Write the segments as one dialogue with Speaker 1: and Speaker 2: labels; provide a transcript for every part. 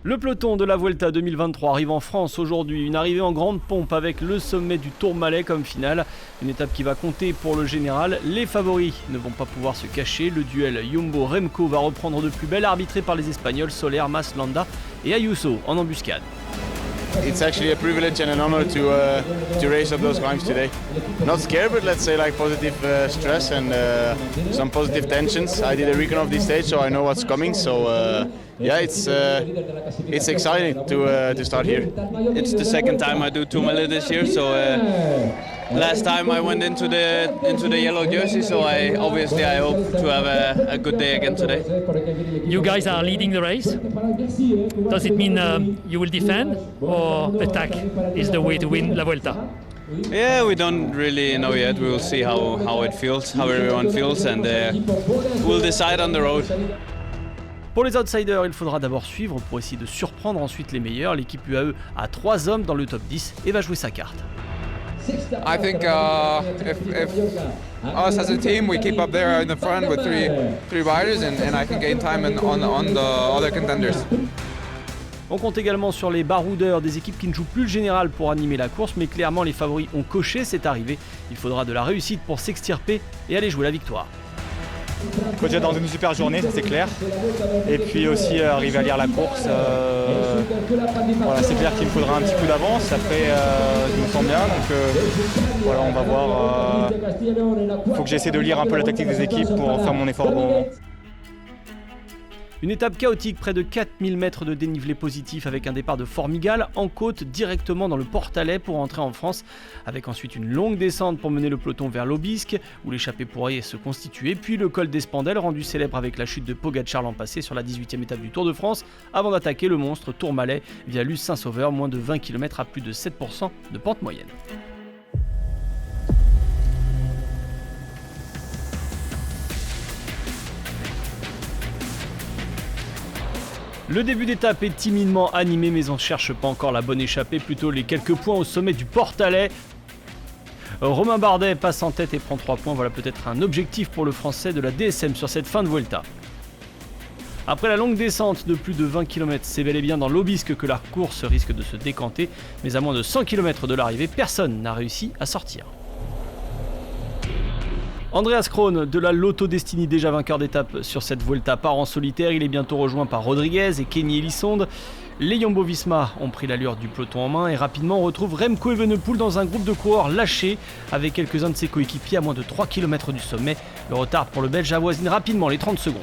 Speaker 1: Le peloton de la Vuelta 2023 arrive en France aujourd'hui, une arrivée en grande pompe avec le sommet du Tourmalet comme finale, une étape qui va compter pour le général. Les favoris ne vont pas pouvoir se cacher, le duel Jumbo-Remco va reprendre de plus belle, arbitré par les Espagnols Soler, Mas, Landa et Ayuso en embuscade.
Speaker 2: It's actually a privilege and an honor to race up those climbs today. Not scared, but let's say like positive stress and some positive tensions. I did a recon of this stage, so I know what's coming. So yeah, it's exciting to start here.
Speaker 3: It's the second time I do Tourmalet this year, so last time I went into the yellow jersey, so I hope to have a good day again today.
Speaker 4: You guys are leading the race. Does it mean you will defend or attack is the way to win La Vuelta?
Speaker 3: Yeah, we don't really know yet. We will see how it feels, how everyone feels, and we'll decide on the road.
Speaker 1: Pour les outsiders, il faudra d'abord suivre pour essayer de surprendre ensuite les meilleurs. L'équipe UAE a 3 hommes dans le top 10 et va jouer sa carte.
Speaker 5: I think if us as a team we keep up there in the front with three riders and I can gain time on the other contenders.
Speaker 1: On compte également sur les baroudeurs des équipes qui ne jouent plus le général pour animer la course, mais clairement les favoris ont coché cette arrivée. Il faudra de la réussite pour s'extirper et aller jouer la victoire.
Speaker 6: Il faut déjà dans une super journée, ça c'est clair. Et puis aussi arriver à lire la course. Voilà, c'est clair qu'il me faudra un petit coup d'avance. Après, je me sens bien. Donc voilà, on va voir. Il faut que j'essaie de lire un peu la tactique des équipes pour faire mon effort au bon moment.
Speaker 1: Une étape chaotique, près de 4000 mètres de dénivelé positif avec un départ de Formigal en côte directement dans le Portalet pour entrer en France, avec ensuite une longue descente pour mener le peloton vers l'Aubisque où l'échappée pourrait se constituer, puis le col d'Espandel rendu célèbre avec la chute de Pogacar l'an passé sur la 18e étape du Tour de France avant d'attaquer le monstre Tourmalet via Luz Saint-Sauveur, moins de 20 km à plus de 7% de pente moyenne. Le début d'étape est timidement animé, mais on ne cherche pas encore la bonne échappée, plutôt les quelques points au sommet du Portalet. Romain Bardet passe en tête et prend 3 points, voilà peut-être un objectif pour le français de la DSM sur cette fin de Vuelta. Après la longue descente de plus de 20 km, c'est bel et bien dans l'Aubisque que la course risque de se décanter, mais à moins de 100 km de l'arrivée, personne n'a réussi à sortir. Andreas Kron de la Lotto Destiny, déjà vainqueur d'étape sur cette Vuelta, part en solitaire. Il est bientôt rejoint par Rodriguez et Kenny Elissonde. Les Jumbo-Visma ont pris l'allure du peloton en main et rapidement on retrouve Remco Evenepoel dans un groupe de coureurs lâchés avec quelques-uns de ses coéquipiers à moins de 3 km du sommet. Le retard pour le Belge avoisine rapidement les 30 secondes.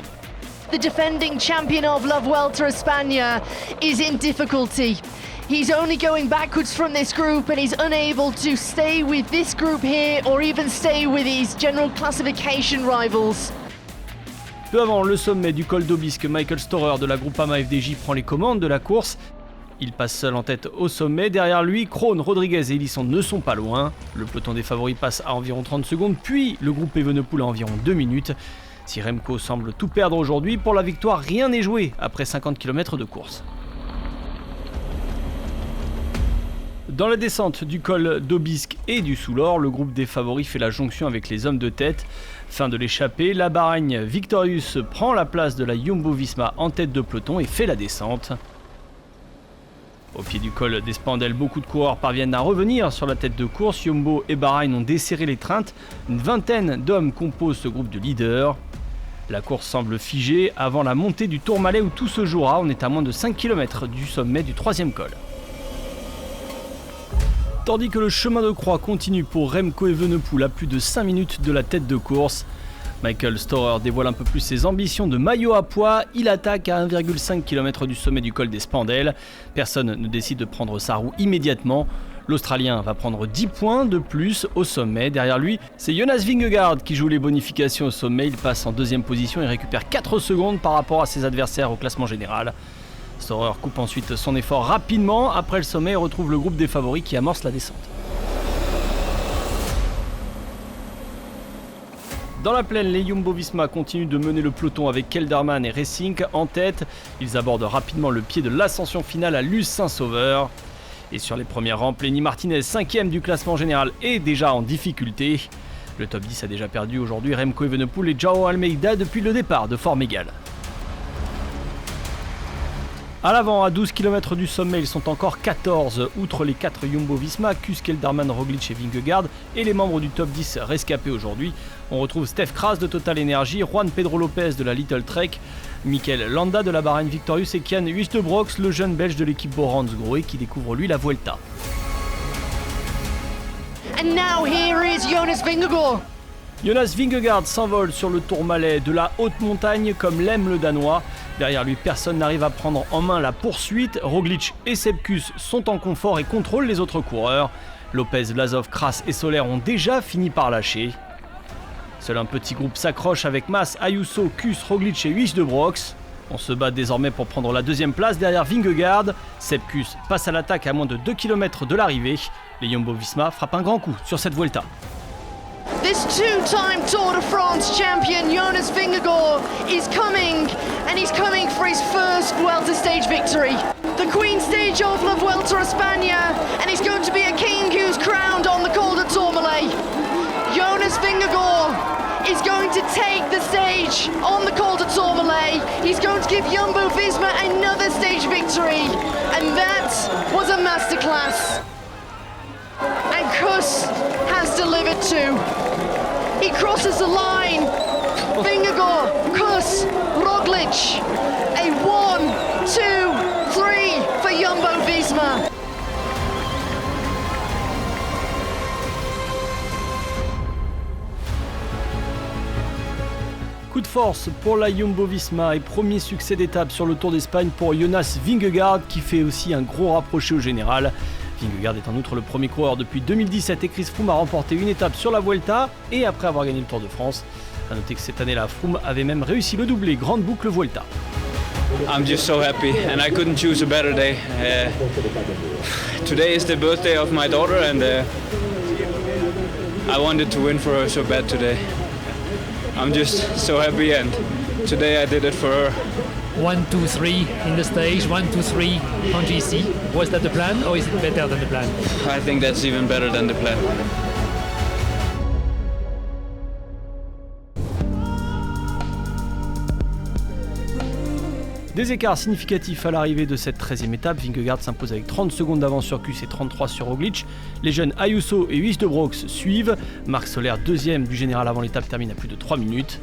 Speaker 7: The defending champion of La Vuelta España is in difficulty. He's only going backwards from this group and he's unable to stay with this group here or even stay with his general classification rivals.
Speaker 1: Peu avant le sommet du col d'Aubisque, Michael Storer de la Groupama FDJ prend les commandes de la course. Il passe seul en tête au sommet. Derrière lui, Kron, Rodriguez et Elissonde ne sont pas loin. Le peloton des favoris passe à environ 30 secondes, puis le groupe Evenepoel à environ 2 minutes. Si Remco semble tout perdre aujourd'hui, pour la victoire, rien n'est joué après 50 km de course. Dans la descente du col d'Aubisque et du Soulor, le groupe des favoris fait la jonction avec les hommes de tête. Fin de l'échappée, la Bahragne Victorious prend la place de la Jumbo-Visma en tête de peloton et fait la descente. Au pied du col d'Espandel, beaucoup de coureurs parviennent à revenir sur la tête de course. Jumbo et Bahrain ont desserré les treintes. Une vingtaine d'hommes composent ce groupe de leaders. La course semble figée avant la montée du Tourmalet où tout se jouera. On est à moins de 5 km du sommet du 3e col. Tandis que le chemin de croix continue pour Remco Evenepoel à plus de 5 minutes de la tête de course. Michael Storer dévoile un peu plus ses ambitions de maillot à pois. Il attaque à 1,5 km du sommet du col d'Espandel. Personne ne décide de prendre sa roue immédiatement. L'Australien va prendre 10 points de plus au sommet. Derrière lui, c'est Jonas Vingegaard qui joue les bonifications au sommet. Il passe en 2e position et récupère 4 secondes par rapport à ses adversaires au classement général. Storer coupe ensuite son effort rapidement après le sommet et retrouve le groupe des favoris qui amorce la descente. Dans la plaine, les Jumbo-Visma continuent de mener le peloton avec Kelderman et Racing en tête. Ils abordent rapidement le pied de l'ascension finale à Luz Saint-Sauveur. Et sur les premières rampes, Lenny Martinez, 5e du classement général, est déjà en difficulté. Le top 10 a déjà perdu aujourd'hui Remco Evenepoel et Joao Almeida depuis le départ de Formigal. À l'avant, à 12 km du sommet, ils sont encore 14. Outre les 4 Jumbo-Visma, Kuss, Kelderman, Roglic et Vingegaard, et les membres du top 10 rescapés aujourd'hui, on retrouve Stef Kras de Total Energy, Juan Pedro Lopez de la Little Trek, Mikel Landa de la Bahrain Victorious et Kian Huijtebroeks, le jeune belge de l'équipe Bora-Hansgrohe qui découvre lui la Vuelta.
Speaker 7: And now here is Jonas Vingegaard.
Speaker 1: Jonas Vingegaard s'envole sur le Tourmalet de la haute montagne comme l'aime le Danois. Derrière lui, personne n'arrive à prendre en main la poursuite. Roglic et Sepp Kuss sont en confort et contrôlent les autres coureurs. Lopez, Vlasov, Kras et Soler ont déjà fini par lâcher. Seul un petit groupe s'accroche avec Mas, Ayuso, Kuss, Roglic et Huijtebroeks. On se bat désormais pour prendre la deuxième place derrière Vingegaard. Sepp Kuss passe à l'attaque à moins de 2 km de l'arrivée. Les Jumbo-Visma frappent un grand coup sur cette Vuelta.
Speaker 7: This two-time Tour de France champion Jonas Vingegaard is coming, and he's coming for his first Vuelta stage victory. The Queen stage of La Vuelta a España, and he's going to be a king who's crowned on the Col de Tourmalet. Jonas Vingegaard is going to take the stage on the Col de Tourmalet. He's going to give Jumbo-Visma another stage victory, and that was a masterclass. And Kuss has delivered too. He crosses the line. Vingegaard, Kuss, Roglic. A 1, 2, 3 for Jumbo-Visma.
Speaker 1: Coup de force pour la Jumbo-Visma et premier succès d'étape sur le Tour d'Espagne pour Jonas Vingegaard qui fait aussi un gros rapproché au général. Vingegaard est en outre le premier coureur depuis 2017 et Chris Froome a remporté une étape sur la Vuelta et après avoir gagné le Tour de France. A noter que cette année-là, Froome avait même réussi le doublé Grande Boucle Vuelta.
Speaker 3: I'm just so happy and I couldn't choose a better day. Today is the birthday of my daughter and I wanted to win for her so bad today. I'm just so happy and today I did it for her.
Speaker 4: 1, 2, 3 in the stage, 1, 2, 3 on GC. Was that the plan or is it better than the plan?
Speaker 3: I think that's even better than the plan.
Speaker 1: Des écarts significatifs à l'arrivée de cette 13e étape. Vingegaard s'impose avec 30 secondes d'avance sur Kuss et 33 sur Roglic. Les jeunes Ayuso et Huijtebroeks suivent. Marc Soler, deuxième du général avant l'étape, termine à plus de 3 minutes.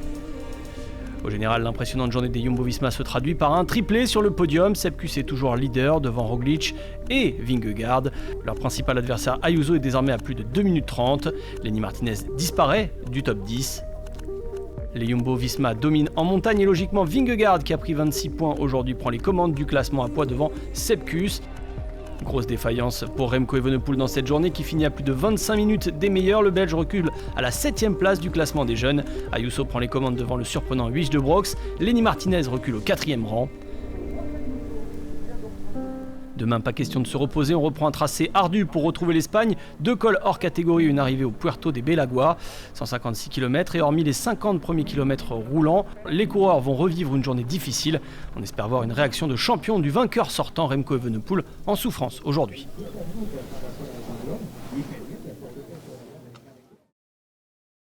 Speaker 1: Au général, l'impressionnante journée des Jumbo-Visma se traduit par un triplé sur le podium. Sepp Kuss est toujours leader devant Roglic et Vingegaard. Leur principal adversaire Ayuso est désormais à plus de 2 minutes 30. Lenny Martinez disparaît du top 10. Les Jumbo-Visma dominent en montagne et logiquement Vingegaard qui a pris 26 points aujourd'hui prend les commandes du classement à poids devant Sepp Kuss. Grosse défaillance pour Remco Evenepoel dans cette journée qui finit à plus de 25 minutes des meilleurs. Le Belge recule à la 7ème place du classement des jeunes. Ayuso prend les commandes devant le surprenant Huijtebroeks. Lenny Martinez recule au 4e rang. Demain, pas question de se reposer, on reprend un tracé ardu pour retrouver l'Espagne. 2 cols hors catégorie, une arrivée au Puerto de Belagua, 156 km et hormis les 50 premiers kilomètres roulants, les coureurs vont revivre une journée difficile. On espère voir une réaction de champion du vainqueur sortant Remco Evenepoel en souffrance aujourd'hui.